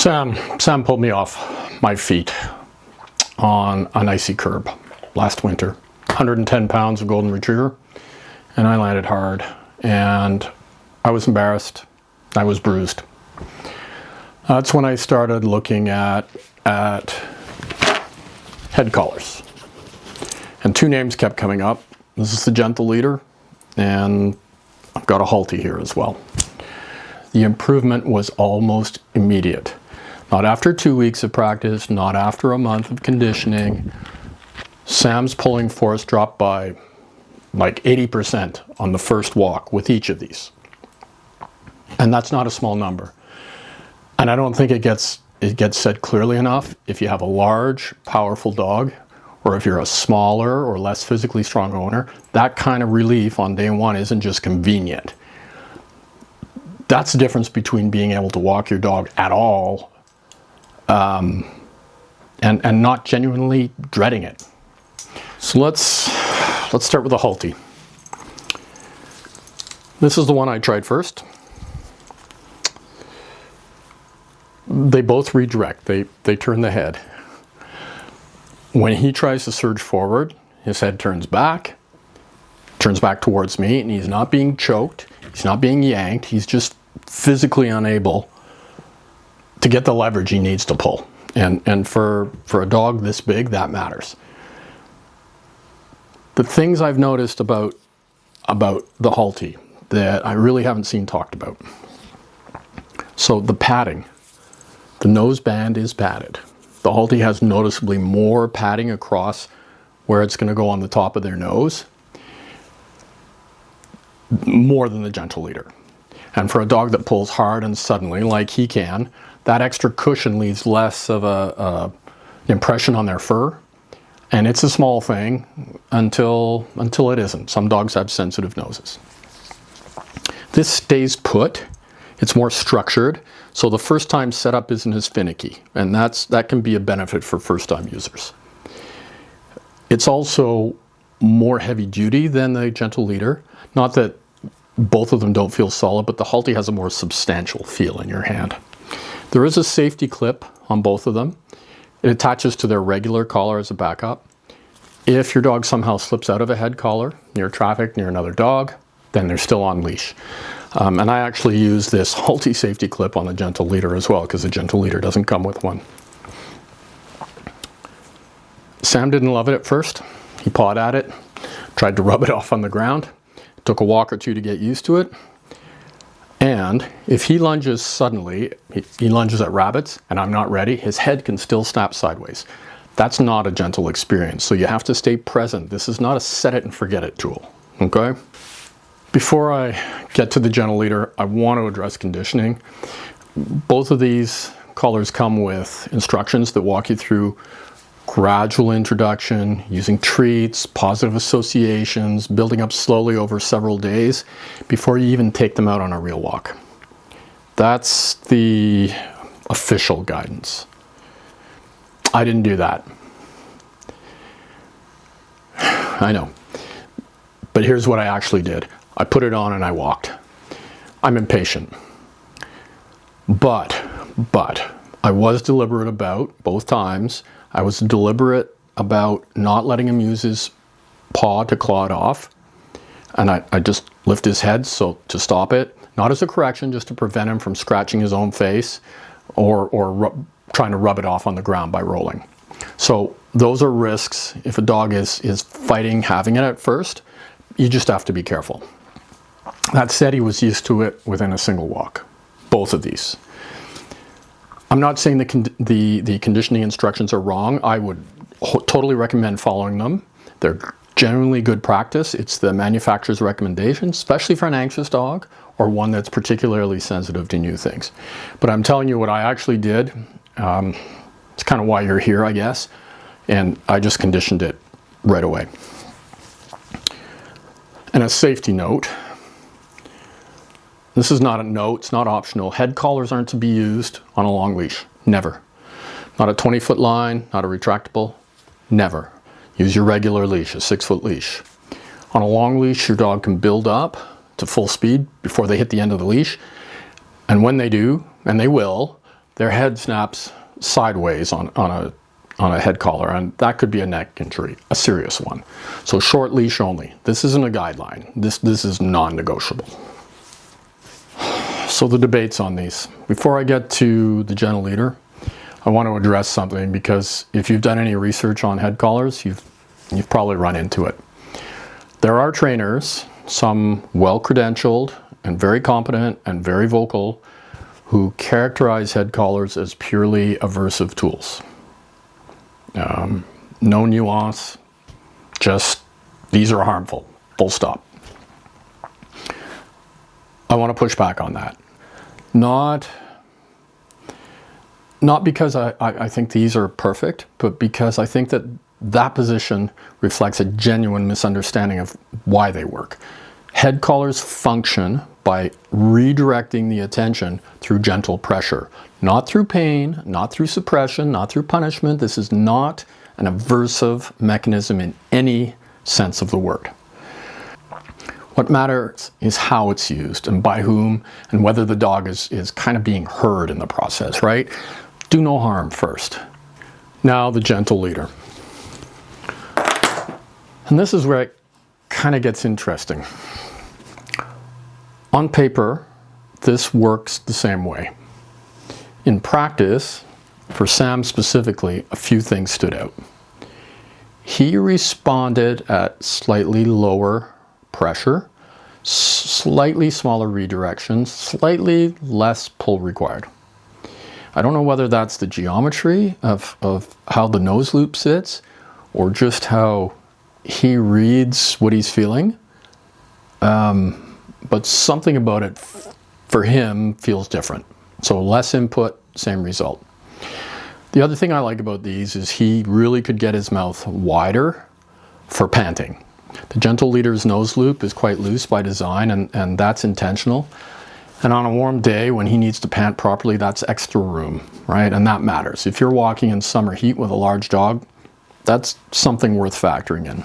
Sam pulled me off my feet on an icy curb last winter. 110 pounds of golden retriever, and I landed hard, and I was embarrassed. I was bruised. That's when I started looking at head collars, and two names kept coming up. This is the gentle leader, and I've got a HALTI here as well. The improvement was almost immediate. Not after 2 weeks of practice, not after a month of conditioning. Sam's pulling force dropped by like 80% on the first walk with each of these. And that's not a small number. And I don't think it gets said clearly enough. If you have a large, powerful dog, or if you're a smaller or less physically strong owner, that kind of relief on day one isn't just convenient. That's the difference between being able to walk your dog at all and not genuinely dreading it. So let's start with the HALTI. This is the one I tried first. They both redirect. They turn the head. When he tries to surge forward, his head turns back towards me, and he's not being choked. He's not being yanked. He's just physically unable to get the leverage he needs to pull. And for a dog this big, that matters. The things I've noticed about the HALTI that I really haven't seen talked about. So the padding. The nose band is padded. The HALTI has noticeably more padding across where it's going to go on the top of their nose, more than the gentle leader. And for a dog that pulls hard and suddenly, like he can, that extra cushion leaves less of an impression on their fur. And it's a small thing until it isn't. Some dogs have sensitive noses. This stays put. It's more structured, so the first time setup isn't as finicky, and that can be a benefit for first time users. It's also more heavy duty than the gentle leader. Not that both of them don't feel solid, but the HALTI has a more substantial feel in your hand. There is a safety clip on both of them. It attaches to their regular collar as a backup. If your dog somehow slips out of a head collar near traffic, near another dog, then they're still on leash. And I actually use this HALTI safety clip on the gentle leader as well, because the gentle leader doesn't come with one. Sam didn't love it at first. He pawed at it, tried to rub it off on the ground. It took a walk or two to get used to it. And if he lunges suddenly, he lunges at rabbits, and I'm not ready, his head can still snap sideways. That's not a gentle experience, so you have to stay present. This is not a set it and forget it tool, okay? Before I get to the gentle leader, I want to address conditioning. Both of these collars come with instructions that walk you through gradual introduction, using treats, positive associations, building up slowly over several days before you even take them out on a real walk. That's the official guidance. I didn't do that. I know. But here's what I actually did. I put it on and I walked. I'm impatient. But I was deliberate about both times. I was deliberate about not letting him use his paw to claw it off. And I just lift his head so to stop it. Not as a correction, just to prevent him from scratching his own face or trying to rub it off on the ground by rolling. So those are risks. If a dog is fighting having it at first, you just have to be careful. That said, he was used to it within a single walk, both of these. I'm not saying the conditioning instructions are wrong. I would totally recommend following them. They're generally good practice. It's the manufacturer's recommendation, especially for an anxious dog or one that's particularly sensitive to new things. But I'm telling you what I actually did. It's kind of why you're here, I guess. And I just conditioned it right away. And a safety note. This is not a note, it's not optional. Head collars aren't to be used on a long leash, never. Not a 20-foot line, not a retractable, never. Use your regular leash, a 6-foot leash. On a long leash, your dog can build up to full speed before they hit the end of the leash. And when they do, and they will, their head snaps sideways on a head collar, and that could be a neck injury, a serious one. So short leash only. This isn't a guideline. This is non-negotiable. So the debates on these. Before I get to the gentle leader, I want to address something, because if you've done any research on head collars, you've probably run into it. There are trainers, some well-credentialed and very competent and very vocal, who characterize head collars as purely aversive tools. No nuance, just these are harmful, full stop. I want to push back on that. Not because I think these are perfect, but because I think that position reflects a genuine misunderstanding of why they work. Head collars function by redirecting the attention through gentle pressure, not through pain, not through suppression, not through punishment. This is not an aversive mechanism in any sense of the word. What matters is how it's used and by whom, and whether the dog is kind of being heard in the process, right? Do no harm first. Now the gentle leader. And this is where it kind of gets interesting. On paper, this works the same way. In practice, for Sam specifically, a few things stood out. He responded at slightly lower pressure, slightly smaller redirections, slightly less pull required. I don't know whether that's the geometry of how the nose loop sits, or just how he reads what he's feeling. But something about it for him feels different. So less input, same result. The other thing I like about these is he really could get his mouth wider for panting. The gentle leader's nose loop is quite loose by design, and that's intentional. And on a warm day when he needs to pant properly, that's extra room, right? And that matters. If you're walking in summer heat with a large dog, that's something worth factoring in.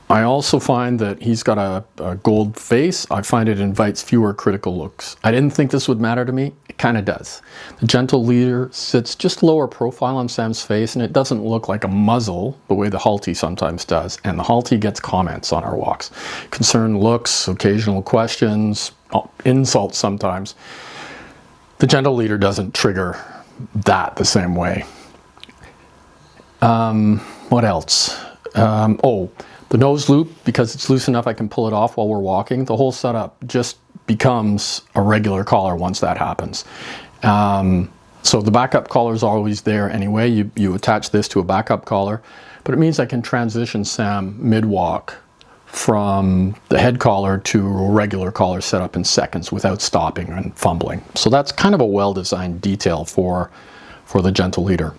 I also find that he's got a gold face. I find it invites fewer critical looks. I didn't think this would matter to me. It kind of does. The gentle leader sits just lower profile on Sam's face, and it doesn't look like a muzzle the way the HALTI sometimes does. And the HALTI gets comments on our walks. Concerned looks, occasional questions, insults sometimes. The gentle leader doesn't trigger that the same way. What else? The nose loop, because it's loose enough I can pull it off while we're walking. The whole setup just becomes a regular collar once that happens. So the backup collar is always there anyway. You attach this to a backup collar, but it means I can transition Sam mid-walk from the head collar to a regular collar setup in seconds without stopping and fumbling. So that's kind of a well-designed detail for the gentle leader.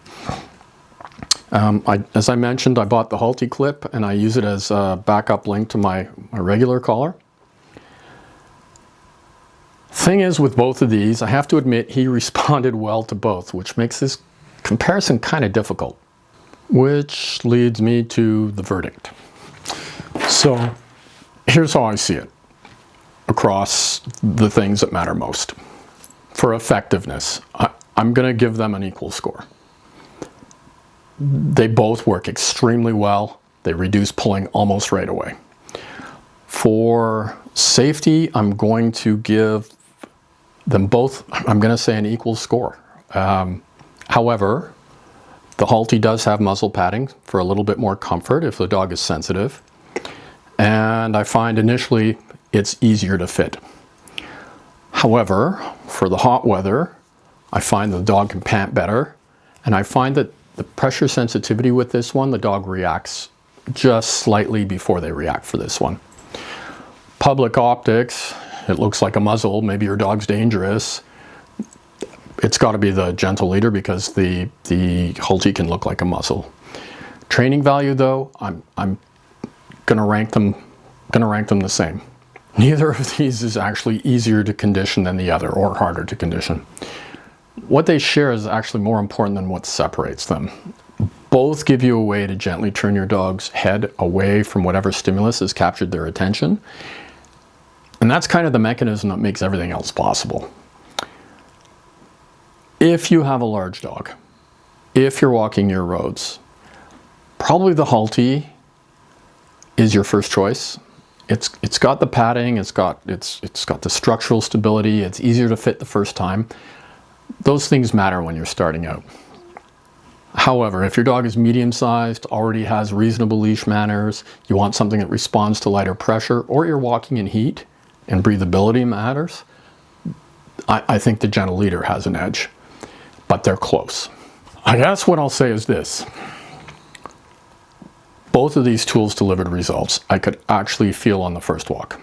As I mentioned, I bought the HALTI clip, and I use it as a backup link to my regular collar. Thing is, with both of these, I have to admit he responded well to both, which makes this comparison kind of difficult. Which leads me to the verdict. So here's how I see it across the things that matter most. For effectiveness, I'm going to give them an equal score. They both work extremely well. They reduce pulling almost right away. For safety, I'm going to give them both, I'm going to say, an equal score. However, the HALTI does have muzzle padding for a little bit more comfort if the dog is sensitive. And I find initially it's easier to fit. However, for the hot weather, I find the dog can pant better. And I find that the pressure sensitivity with this one, the dog reacts just slightly before they react for this one. Public optics, it looks like a muzzle. Maybe your dog's dangerous. It's got to be the gentle leader because the HALTI can look like a muzzle. Training value, though, I'm gonna rank them the same. Neither of these is actually easier to condition than the other, or harder to condition. What they share is actually more important than what separates them. Both give you a way to gently turn your dog's head away from whatever stimulus has captured their attention. And that's kind of the mechanism that makes everything else possible. If you have a large dog, if you're walking your roads, probably the HALTI is your first choice. It's got the padding, it's got the structural stability, it's easier to fit the first time. Those things matter when you're starting out. However, if your dog is medium-sized, already has reasonable leash manners, you want something that responds to lighter pressure, or you're walking in heat and breathability matters, I think the gentle leader has an edge, but they're close. I guess what I'll say is this. Both of these tools delivered results I could actually feel on the first walk.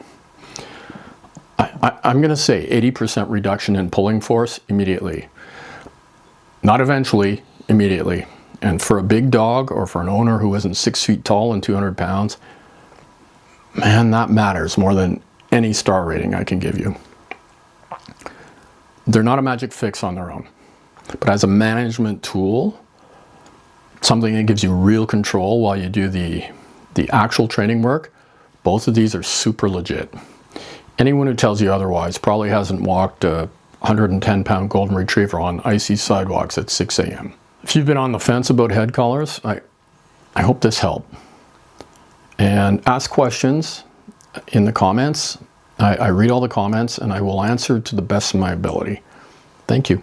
I'm going to say 80% reduction in pulling force immediately. Not eventually, immediately. And for a big dog or for an owner who isn't 6 feet tall and 200 pounds, man, that matters more than any star rating I can give you. They're not a magic fix on their own, but as a management tool, something that gives you real control while you do the actual training work, both of these are super legit. Anyone who tells you otherwise probably hasn't walked a 110-pound golden retriever on icy sidewalks at 6 a.m. If you've been on the fence about head collars, I hope this helped. And ask questions in the comments. I read all the comments and I will answer to the best of my ability. Thank you.